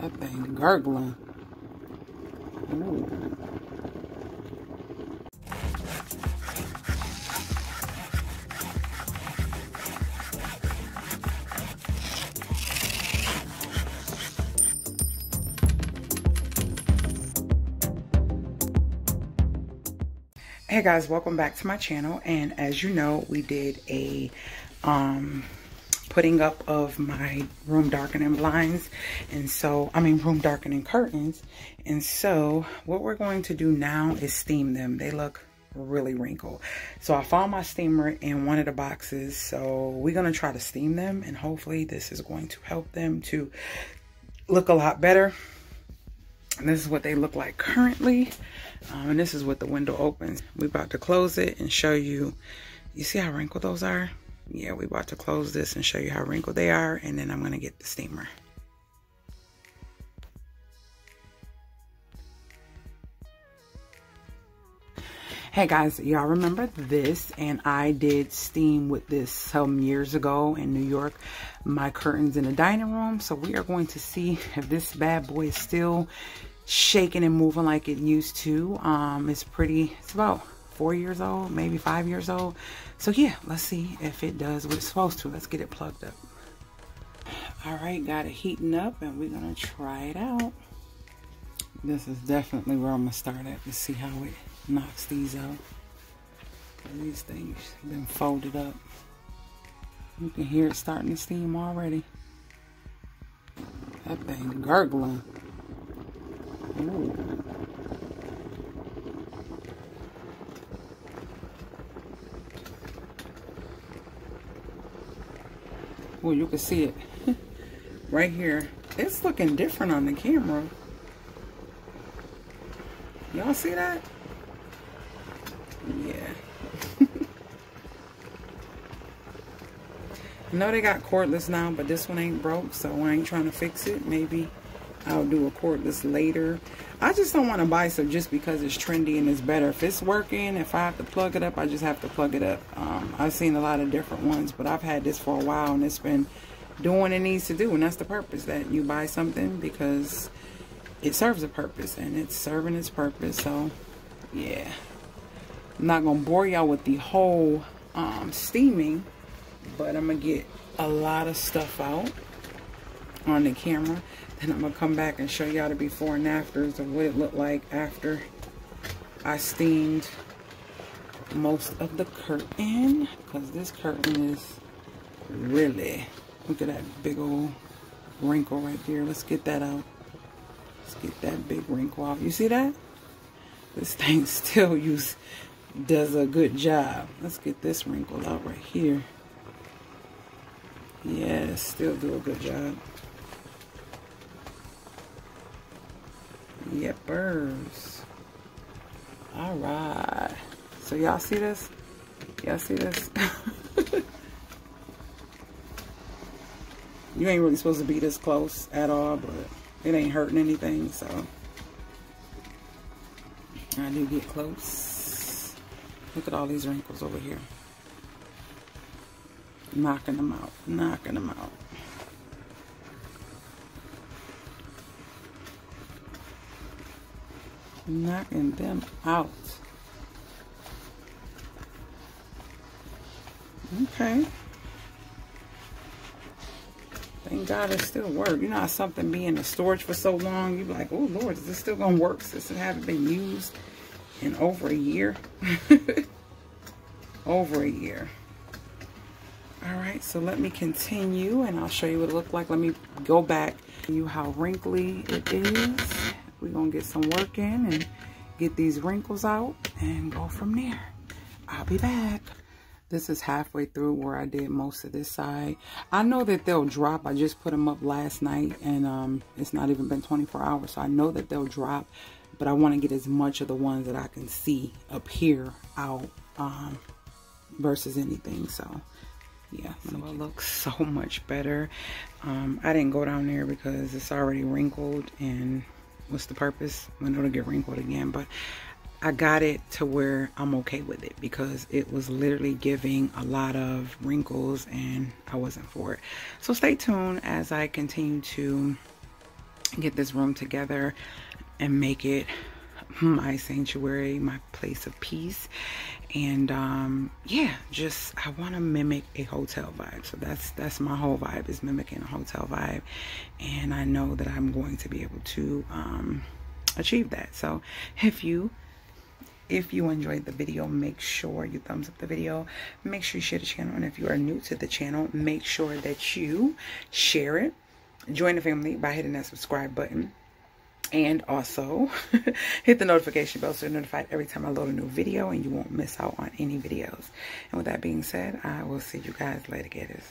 That thing gurgling. Ooh. Hey guys, welcome back to my channel. And as you know, we did a putting up of my room darkening blinds, and so room darkening curtains. And so what we're going to do now is steam them. They look really wrinkled, so I found my steamer in one of the boxes, so we're going to try to steam them, and hopefully this is going to help them to look a lot better. And this is what they look like currently. And this is what the window opens. We're about to close it and show you. You see how wrinkled those are? Yeah, we're about to close this and show you how wrinkled they are. And then I'm going to get the steamer. Hey guys, y'all remember this? And I did steam with this some years ago in New York, my curtains in the dining room. So we are going to see if this bad boy is still shaking and moving like it used to. It's about 4 years old, maybe 5 years old. So yeah, let's see if it does what it's supposed to. Let's get it plugged up. All right, got it heating up and we're gonna try it out. This is definitely where I'm gonna start at to see how it knocks these out. These things have been folded up. You can hear it starting to steam already. That thing gurgling. Ooh. Well, you can see it right here. It's looking different on the camera. Y'all see that? Yeah. I know they got cordless now, but this one ain't broke, so I ain't trying to fix it. Maybe I'll do a cordless later. I just don't want to buy some just because it's trendy and it's better. If it's working, if I have to plug it up, I just have to plug it up. I've seen a lot of different ones, but I've had this for a while and it's been doing what it needs to do. And that's the purpose, that you buy something because it serves a purpose and it's serving its purpose. So yeah, I'm not going to bore y'all with the whole steaming, but I'm going to get a lot of stuff out on the camera. Then I'm going to come back and show y'all the before and afters of what it looked like after I steamed most of the curtain. Because this curtain is really, look at that big old wrinkle right there. Let's get that out. Let's get that big wrinkle off. You see that? This thing still does a good job. Let's get this wrinkle out right here. Yeah, still do a good job. Yepers. All right. So y'all see this? Y'all see this? You ain't really supposed to be this close at all, but it ain't hurting anything, so I do get close. Look at all these wrinkles over here. Knocking them out. Knocking them out. Knocking them out. Okay. Thank God it still works. You know how something be in the storage for so long, you be like, oh Lord, is this still gonna work since it haven't been used in over a year? Over a year. All right, so let me continue and I'll show you what it looked like. Let me go back and show you how wrinkly it is. We're gonna get some work in and get these wrinkles out and go from there. I'll be back. This is halfway through where I did most of this side. I know that they'll drop. I just put them up last night and it's not even been 24 hours. So I know that they'll drop, but I want to get as much of the ones that I can see up here out versus anything. So yeah, so it looks so much better. I didn't go down there because it's already wrinkled and what's the purpose when it'll get wrinkled again? But I got it to where I'm okay with it because it was literally giving a lot of wrinkles and I wasn't for it. So stay tuned as I continue to get this room together and make it my sanctuary, my place of peace. And yeah, just I want to mimic a hotel vibe. So that's my whole vibe, is mimicking a hotel vibe, and I know that I'm going to be able to achieve that. So if you enjoyed the video, make sure you thumbs up the video, make sure you share the channel, and if you are new to the channel, make sure that you share it. Join the family by hitting that subscribe button. And also hit the notification bell so you're notified every time I load a new video and you won't miss out on any videos. And with that being said, I will see you guys later, gators.